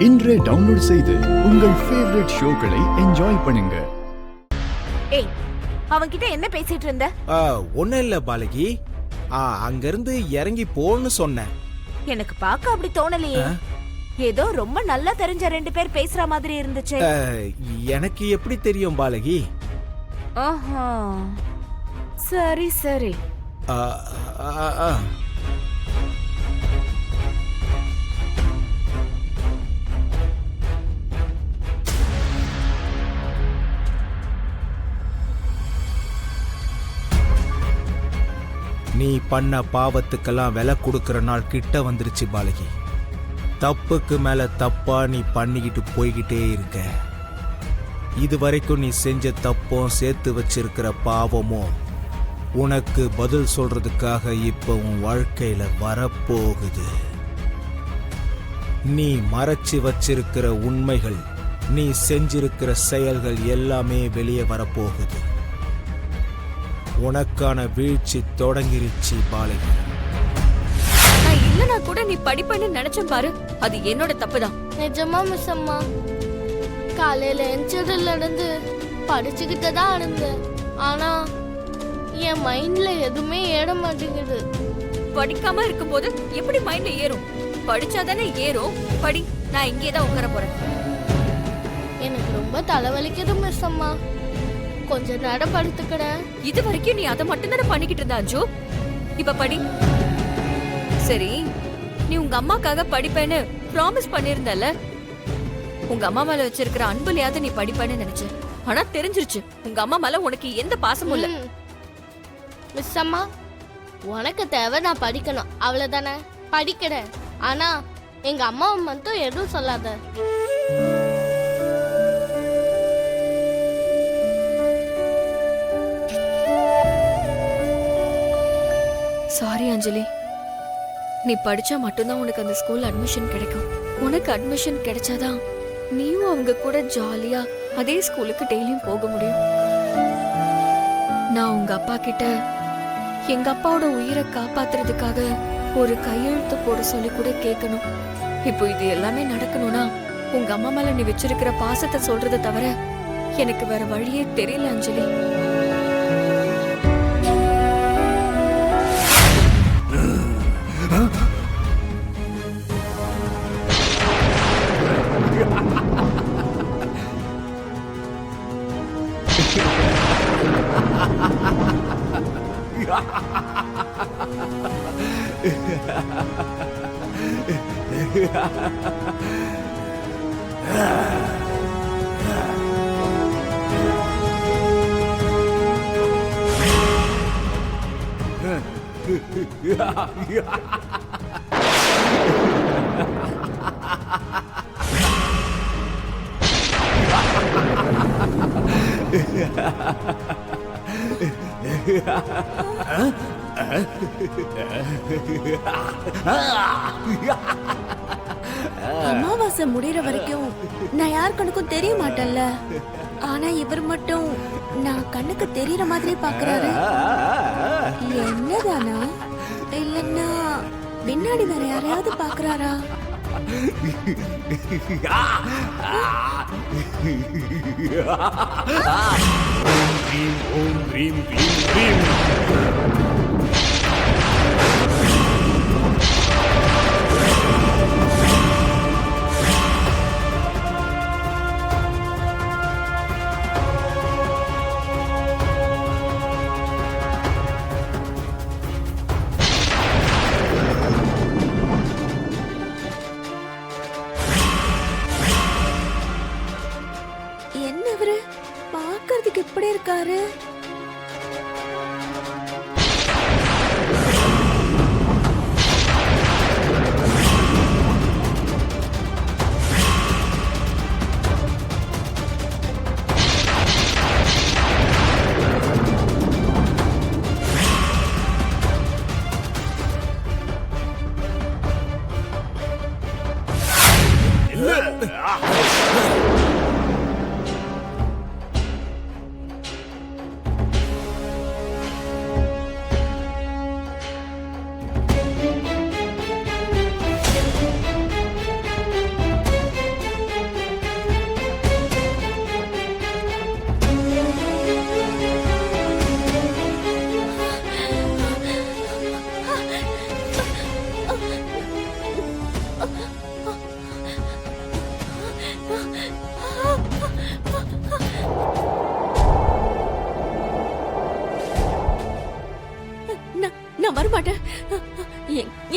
இன்றே டவுன்லோட் செய்து உங்கள் ஃபேவரட் ஷோக்களை என்ஜாய் பண்ணுங்க. ஏய், அவன்கிட்ட என்ன பேசிட்டு இருந்த? ஒன்னும் இல்ல பாலகி. அங்கிருந்து இறங்கி போன்னு சொன்னேன். எனக்கு பார்க்க அப்படி தோணலையே. ஏதோ ரொம்ப நல்லா தெரிஞ்ச ரெண்டு பேர் பேசுற மாதிரி இருந்துச்சு. எனக்கு எப்படி தெரியும் பாலகி? ஆஹா, சரி சரி. நீ பண்ண பாவத்துக்கெல்லாம் விலை கொடுக்கற நாள் கிட்ட வந்துருச்சு பாலகி. தப்புக்கு மேல தப்பா நீ பண்ணிக்கிட்டு போய்கிட்டே இருக்க. இது வரைக்கும் நீ செஞ்ச தப்பும் சேர்த்து வச்சிருக்கிற பாவமும் உனக்கு பதில் சொல்றதுக்காக இப்ப உன் வாழ்க்கையில வரப்போகுது. நீ மறைச்சு வச்சிருக்கிற உண்மைகள், நீ செஞ்சிருக்கிற செயல்கள் எல்லாமே வெளியே வரப்போகுது. உனக்கான வீழ்ச்சி தொடங்கிருச்சு பாலகி. நான் இல்லனா கூட நீ படிப்பேன்னு நினைச்சேன் பாரு. அது என்னோட தப்புதான். நிஜமா மிஸ் அம்மா, காலையில எஞ்சதுல இருந்து படிச்சுக்கிட்டு தான் இருந்தேன். ஆனா என் மைண்ட்ல எதுவுமே ஏற மாட்டேங்குது. படிக்காம இருக்கும்போது எப்படி மைண்ட்ல ஏறும்? படிச்சாதானே ஏறும். படி, நான் இங்கே தான் உட்கார போறேன். எனக்கு ரொம்ப தலைவலிக்குது மிஸ் அம்மா, கொஞ்ச நேரம் படுத்துக்கிறேன். இது வரைக்கும் நீ அதை மட்டும் தானே பண்ணிக்கிட்டு இருந்தா அஞ்சு. இப்ப படி. சரி, நீ உங்க அம்மாக்காக படிப்பேன்னு ப்ராமிஸ் பண்ணிருந்தல. உங்க அம்மா மேல வச்சிருக்கிற அன்புலையாவது நீ படிப்பேன்னு நினைச்ச. ஆனா தெரிஞ்சிருச்சு, உங்க அம்மா மேல உனக்கு எந்த பாசமும் இல்ல. மிஸ் அம்மா, உனக்கு தேவை நான் படிக்கணும், அவ்வளவுதானே? படிக்கிறேன். ஆனா எங்க அம்மா மட்டும் எதுவும் சொல்லாத. சாரி அஞ்சலி, நீ படிச்சா மட்டும்தான் உனக்கு அந்த ஸ்கூல்ல அட்மிஷன் கிடைக்கும். உனக்கு அட்மிஷன் கிடைச்சாதான் நீயும் அவங்க கூட ஜாலியா அதே ஸ்கூலுக்கு டெய்லியும் போக முடியும். நான் உங்க அப்பா கிட்ட எங்க அப்பாவோட உயிரை காப்பாத்துறதுக்காக ஒரு கையெழுத்து போட சொல்லி கூட கேட்கணும். இப்போ இது எல்லாமே நடக்கணும்னா உங்க அம்மா மேல நீ வச்சிருக்கிற பாசத்தை சொல்றதை தவிர எனக்கு வேற வழியே தெரியல அஞ்சலி. அமாவாசை முடிகிற வரைக்கும் நான் யார் கண்ணுக்கும் தெரிய மாட்டேன்ல. ஆனா இவர் மட்டும் நான் கண்ணுக்கு தெரியற மாதிரி பாக்குறாரு. என்னதானா? இல்லன்னா பின்னாடி வேற யாரையாவது பாக்குறாரா? ஓம் ரீம் க்ளீம் க்ளீம். என்னவரு பாக்குறதுக்கு இப்படி இருக்காரு?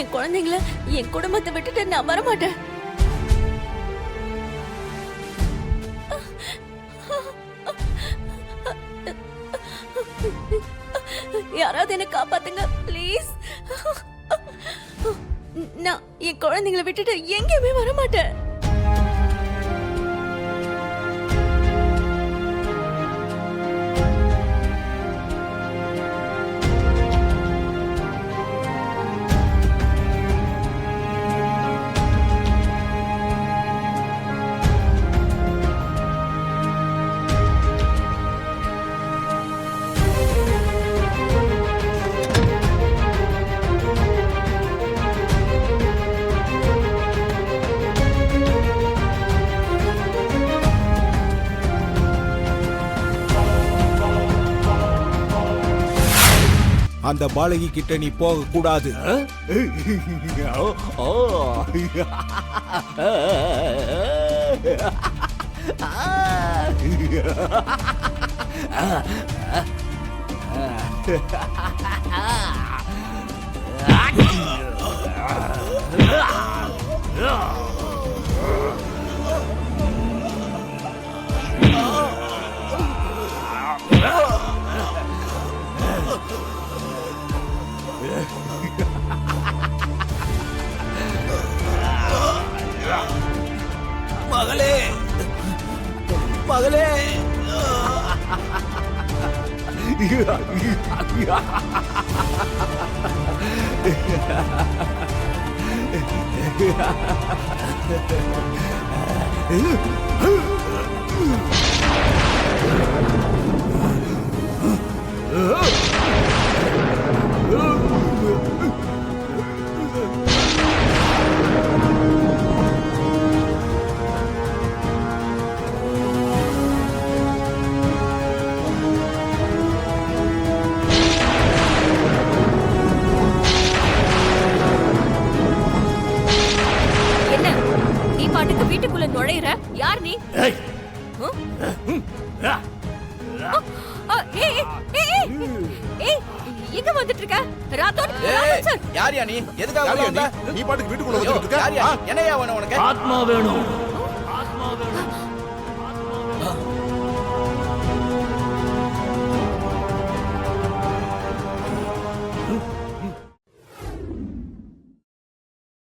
என் குழந்தைங்கள என் குடும்பத்தை விட்டுட்டு நான் வரமாட்டேன். யாராவது என்ன காப்பாத்துங்க ப்ளீஸ். நான் என் குழந்தைங்களை விட்டுட்டு எங்கேயுமே வரமாட்டேன். அந்த பாலகி கிட்ட நீ போக கூடாது. மகளே, மகளே. வீட்டுக்குள்ள நுழையிற யார் நீ? எங்க வந்துட்டு இருக்க? ராதோன் சார், யாரியா நீ? எதுக்காக வந்த? நீ பாட்டுக்கு வீட்டுக்குள்ள வந்துட்டு இருக்க? என்னையா வேணும் உனக்கு? ஆத்மா வேணும்.